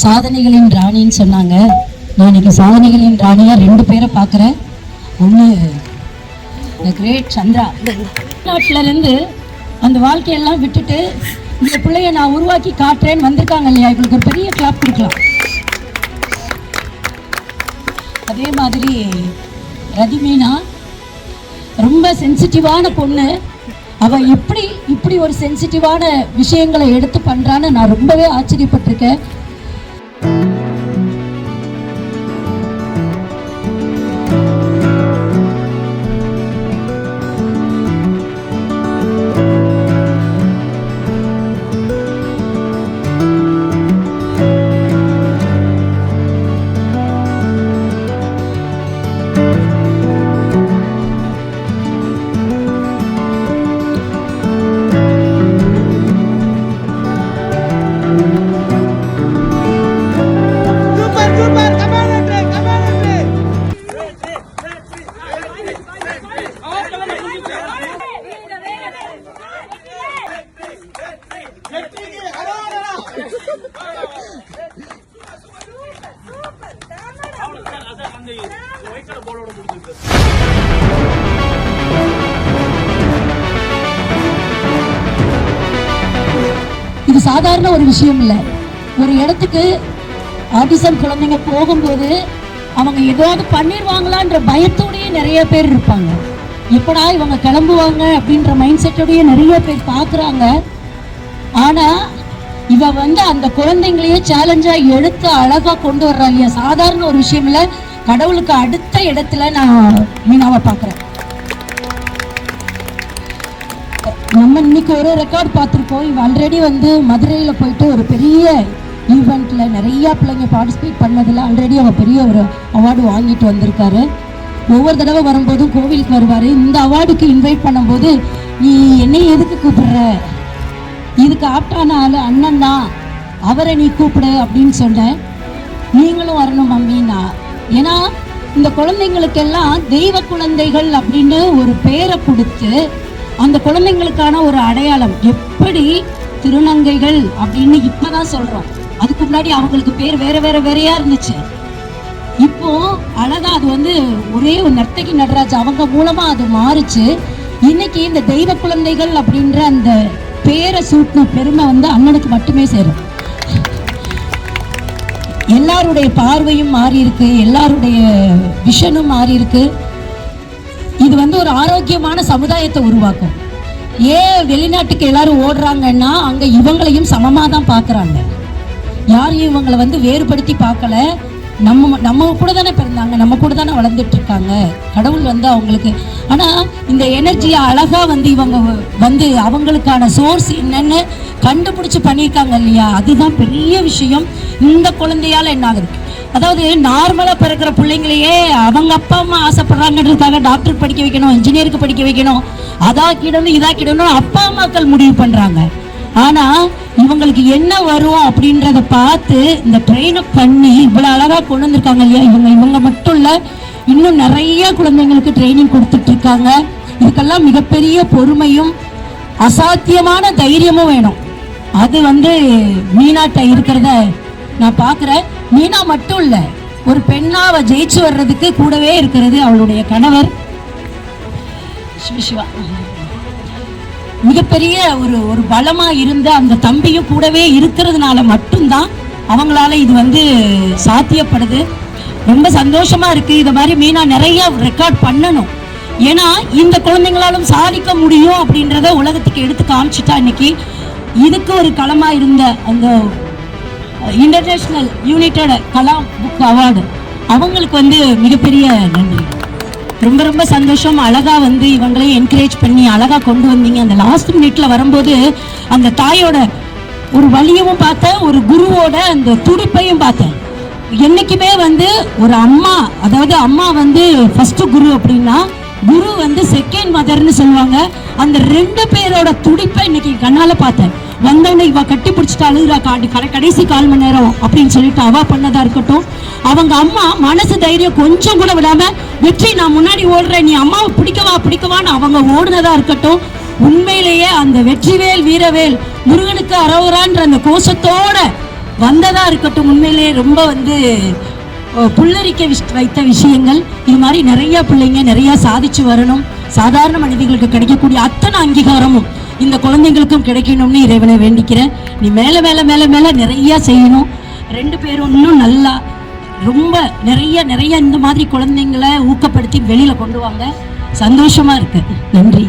சாதனைகளின் ராணின்னு சொன்னாங்க. நான் இன்னைக்கு சாதனைகளின் ராணியாக 2 பேரை பார்க்குறேன். ஒன்று கிரேட் சந்திரா, நாட்டிலேருந்து அந்த வாழ்க்கையெல்லாம் விட்டுட்டு இந்த பிள்ளைய நான் உருவாக்கி காட்டுறேன்னு வந்திருக்காங்க இல்லையா, இவங்களுக்கு ஒரு பெரிய கிளாப் கொடுக்கலாம். அதே மாதிரி ரதிமீனா ரொம்ப சென்சிட்டிவான பொண்ணு. அவள் இப்படி ஒரு சென்சிட்டிவான விஷயங்களை எடுத்து பண்ணுறான்னு நான் ரொம்பவே ஆச்சரியப்பட்டிருக்கேன். இது சாதாரண ஒரு விஷயம் இல்லை. ஒரு இடத்துக்கு ஆட்டிசம் குழந்தைங்க போகும்போது அவங்க ஏதாவது பண்ணிடுவாங்களான்ற பயத்தோடயே நிறைய பேர் இருப்பாங்க. எப்படா இவங்க கிளம்புவாங்க அப்படின்ற மைண்ட் செட்டோடய நிறைய பேர் பார்க்குறாங்க. ஆனால் இவ அந்த குழந்தைங்களையே சேலஞ்சாக எடுத்து அழகாக கொண்டு வர்றாங்க. சாதாரண ஒரு விஷயம் இல்லை. கடவுளுக்கு அடுத்த இடத்துல நான் மீனாவை பார்க்குறேன். நம்ம இன்னைக்கு ஒரு ரெக்கார்ட் பார்த்துருக்கோம். இவ ஆல்ரெடி மதுரையில் போயிட்டு ஒரு பெரிய ஈவெண்ட்டில் நிறையா பிள்ளைங்க பார்ட்டிசிபேட் பண்ணதில் ஆல்ரெடி அவள் பெரிய ஒரு அவார்டு வாங்கிட்டு வந்திருக்காரு. ஒவ்வொரு தடவை வரும்போதும் கோவிலுக்கு வருவார். இந்த அவார்டுக்கு இன்வைட் பண்ணும்போது, நீ என்னை எதுக்கு கூப்பிடுற, இதுக்கு ஆப்டான ஆள் அண்ணன் தான், அவரை நீ கூப்பிடு அப்படின்னு சொன்னேன். நீங்களும் வரணும் மம்மின்னா. ஏன்னா இந்த குழந்தைங்களுக்கெல்லாம் தெய்வ குழந்தைகள் அப்படின்னு ஒரு பேரை கொடுத்து அந்த குழந்தைங்களுக்கான ஒரு அடையாளம். எப்படி திருநங்கைகள் அப்படின்னு இப்பதான் சொல்றோம், அதுக்கு முன்னாடி அவங்களுக்கு பேர் வேறையா இருந்துச்சு. இப்போ அழகா அது ஒரே ஒரு நர்த்தகி நடராஜ் அவங்க மூலமா அது மாறுச்சு. இன்னைக்கு இந்த தெய்வ குழந்தைகள் அப்படின்ற அந்த பேரை சூட்டின பெருமை அண்ணனுக்கு மட்டுமே சேரும். எல்லாருடைய பார்வையும் மாறி இருக்கு, எல்லாருடைய விஷனும் மாறி இருக்கு. இது ஒரு ஆரோக்கியமான சமுதாயத்தை உருவாக்கும். ஏன் வெளிநாட்டுக்கு எல்லாரும் ஓடுறாங்கன்னா அங்க இவங்களையும் சமமா தான் பாக்குறாங்க. யாரையும் இவங்களை வேறுபடுத்தி பார்க்கல. நம்ம கூட தானே பிறந்தாங்க, நம்ம கூட தானே வளர்ந்துட்டு இருக்காங்க. கடவுள் அவங்களுக்கு ஆனா இந்த எனர்ஜியை அழகா இவங்க அவங்களுக்கான சோர்ஸ் என்னன்னு கண்டுபிடிச்சு பண்ணியிருக்காங்க இல்லையா, அதுதான் பெரிய விஷயம். இந்த குழந்தையால என்ன ஆகுது, அதாவது நார்மலா பிறக்கிற பிள்ளைங்களையே அவங்க அப்பா அம்மா ஆசைப்படுறாங்கன்றதுக்காக டாக்டர் படிக்க வைக்கணும், இன்ஜினியருக்கு படிக்க வைக்கணும், அதாக்கிடணும் இதாக்கிடணும் அப்பா அம்மாக்கள் முடிவு பண்றாங்க. ஆனா இவங்களுக்கு என்ன வரும் அப்படின்றத பார்த்து இந்த ட்ரெயின் அப் பண்ணி இவ்வளவு அழகா கொண்டு வந்திருக்காங்க இல்லையா. இவங்க மட்டும் இல்ல, இன்னும் நிறைய குழந்தைங்களுக்கு ட்ரைனிங் கொடுத்துட்டு இருக்காங்க. இதுக்கெல்லாம் மிகப்பெரிய பொறுமையும் அசாத்தியமான தைரியமும் வேணும். அது மீனாட்ட இருக்கிறத நான் பார்க்குறேன். மீனா மட்டும் இல்ல, ஒரு பெண்ணா அவ ஜெயிச்சு வர்றதுக்கு கூடவே இருக்கிறது அவளுடைய கணவர் சிவா. மிகப்பெரிய ஒரு பலமா இருந்த அந்த தம்பியும் கூடவே இருக்கிறதுனால மட்டும்தான் அவங்களால இது சாத்தியப்படுது. ரொம்ப சந்தோஷமா இருக்கு. இது மாதிரி மீனா நிறைய ரெக்கார்ட் பண்ணணும். ஏன்னா இந்த குழந்தைங்களாலும் சாதிக்க முடியும் அப்படின்றத உலகத்துக்கு எடுத்து காமிச்சிட்டா. இன்னைக்கு இதுக்கு ஒரு களமா இருந்த அந்த international United Kalam book award அவங்களுக்கு மிகப்பெரிய நன்றி. ரொம்ப ரொம்ப சந்தோஷம். அழகா இவங்களையும் என்கரேஜ் பண்ணி அழகா கொண்டு வந்தீங்க. அந்த லாஸ்ட் மினிட்ல வரும்போது அந்த தாயோட ஒரு வலியவும் பார்த்தேன், ஒரு குருவோட அந்த துடிப்பையும் பார்த்தேன். என்னைக்குமே ஒரு அம்மா, அதாவது அம்மா ஃபர்ஸ்ட் குரு அப்படின்னா குரு செகண்ட் மதர்னு சொல்லுவாங்க. அந்த 2 பேரோட துடிப்பை இன்னைக்கு கண்ணால பார்த்தேன். வந்தவனை இவ கட்டி பிடிச்சிட்டு அழுகுறா, கடைசி 1/4 மணி நேரம் அப்படின்னு சொல்லிட்டு அவ பண்ணதா இருக்கட்டும். அவங்க அம்மா மனசு தைரியம் கொஞ்சம் கூட விடாம, வெற்றி நான் முன்னாடி ஓடுறேன், நீ அம்மாவை பிடிக்கவான்னு அவங்க ஓடுனதா இருக்கட்டும். உண்மையிலேயே அந்த வெற்றிவேல் வீரவேல் முருகனுக்கு அரோகரான்ற அந்த கோஷத்தோட வந்ததாக இருக்கட்டும், உண்மையிலே ரொம்ப வந்து புல்லரிக்க வைத்த விஷயங்கள். இது மாதிரி நிறைய பிள்ளைங்க நிறைய சாதிச்சு வரணும். சாதாரண மனிதர்களுக்கு கிடைக்கக்கூடிய அத்தனை அங்கீகாரமும் இந்த குழந்தைங்களுக்கும் கிடைக்கணும்னு இறைவனை வேண்டிக்கிறேன். நீ மேலே மேலே மேலே மேலே நிறையா செய்யணும். 2 பேரும் இன்னும் நல்லா ரொம்ப நிறைய இந்த மாதிரி குழந்தைங்களை ஊக்கப்படுத்தி வெளியில் கொண்டு வாங்க. சந்தோஷமாக இருக்கு. நன்றி.